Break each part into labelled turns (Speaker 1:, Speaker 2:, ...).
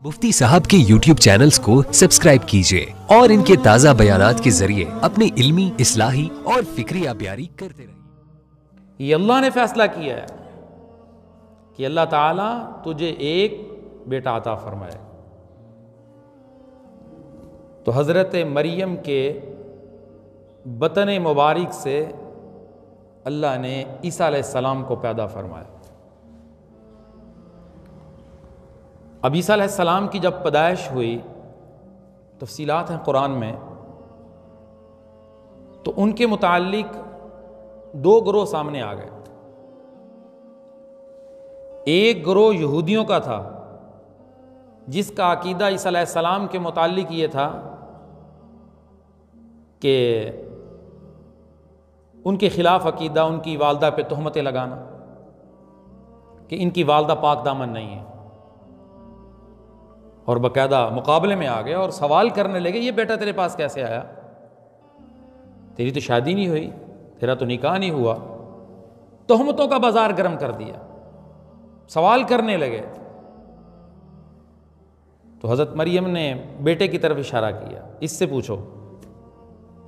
Speaker 1: مفتی صاحب کے YouTube channels کو سبسکرائب کیجئے اور ان کے تازہ بیانات کے ذریعے اپنی علمی، اصلاحی اور فکری آبیاری کرتے رہیں۔
Speaker 2: یہ اللہ نے فیصلہ کیا ہے کہ اللہ تعالیٰ تجھے ایک بیٹا عطا فرمائے۔ تو حضرت مریم کے بطن مبارک سے اللہ نے عیسیٰ علیہ السلام کو پیدا فرمایا۔ اب عیسیٰ علیہ السلام کی جب پیدائش ہوئی، تفصیلات ہیں قرآن میں، تو ان کے متعلق دو گروہ سامنے آ گئے۔ ایک گروہ یہودیوں کا تھا جس کا عقیدہ عیسیٰ علیہ السلام کے متعلق یہ تھا کہ ان کے خلاف عقیدہ، ان کی والدہ پہ تہمتیں لگانا کہ ان کی والدہ پاک دامن نہیں ہے، اور باقاعدہ مقابلے میں آ گئے اور سوال کرنے لگے، یہ بیٹا تیرے پاس کیسے آیا؟ تیری تو شادی نہیں ہوئی، تیرا تو نکاح نہیں ہوا۔ تہمتوں کا بازار گرم کر دیا، سوال کرنے لگے۔ تو حضرت مریم نے بیٹے کی طرف اشارہ کیا، اس سے پوچھو۔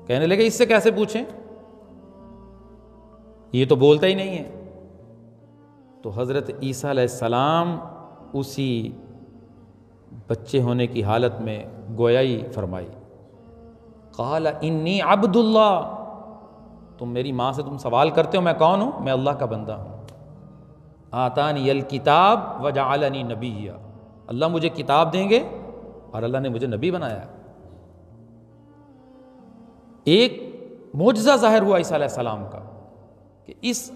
Speaker 2: کہنے لگے اس سے کیسے پوچھیں، یہ تو بولتا ہی نہیں ہے۔ تو حضرت عیسیٰ علیہ السلام اسی بچے ہونے کی حالت میں گویائی فرمائی، قال انی عبد اللہ، تم میری ماں سے تم سوال کرتے ہو میں کون ہوں؟ میں اللہ کا بندہ ہوں۔ آتانی الکتاب وجعلنی نبیّا، اللہ مجھے کتاب دیں گے اور اللہ نے مجھے نبی بنایا۔ ایک معجزہ ظاہر ہوا عیسیٰ علیہ السلام کا کہ اس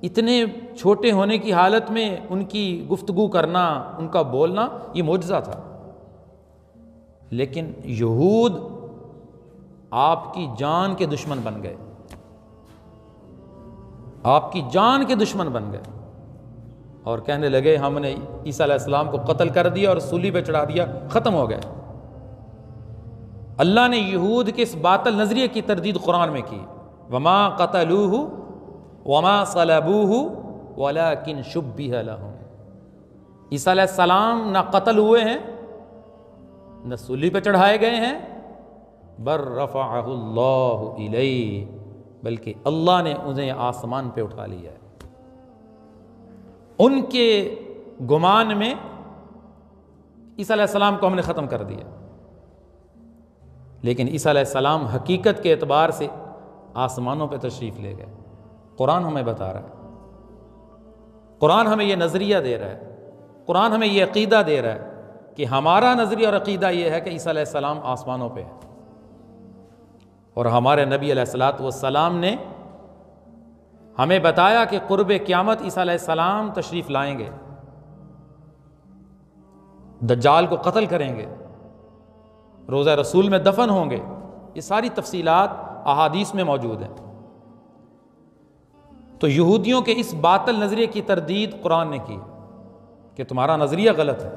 Speaker 2: اتنے چھوٹے ہونے کی حالت میں ان کی گفتگو کرنا، ان کا بولنا، یہ معجزہ تھا۔ لیکن یہود آپ کی جان کے دشمن بن گئے، آپ کی جان کے دشمن بن گئے، اور کہنے لگے ہم نے عیسیٰ علیہ السلام کو قتل کر دیا اور سولی پہ چڑھا دیا، ختم ہو گئے۔ اللہ نے یہود کے اس باطل نظریے کی تردید قرآن میں کی، وما قتلوہ وما صلبوہ ولکن شبہ لہم، عیسیٰ علیہ السلام نہ قتل ہوئے ہیں نہ سولی پہ چڑھائے گئے ہیں، بل رفعہ اللہ الیہ، بلکہ اللہ نے انہیں آسمان پہ اٹھا لیا ہے۔ ان کے گمان میں عیسیٰ علیہ السلام کو ہم نے ختم کر دیا، لیکن عیسیٰ علیہ السلام حقیقت کے اعتبار سے آسمانوں پہ تشریف لے گئے۔ قرآن ہمیں بتا رہا ہے، قرآن ہمیں یہ نظریہ دے رہا ہے، قرآن ہمیں یہ عقیدہ دے رہا ہے کہ ہمارا نظریہ اور عقیدہ یہ ہے کہ عیسیٰ علیہ السلام آسمانوں پہ ہے، اور ہمارے نبی علیہ السلام نے ہمیں بتایا کہ قرب قیامت عیسیٰ علیہ السلام تشریف لائیں گے، دجال کو قتل کریں گے، روضہ رسول میں دفن ہوں گے۔ یہ ساری تفصیلات احادیث میں موجود ہیں۔ تو یہودیوں کے اس باطل نظریے کی تردید قرآن نے کی کہ تمہارا نظریہ غلط ہے۔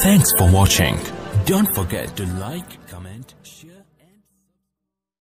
Speaker 3: Thanks for watching. Don't forget to like, comment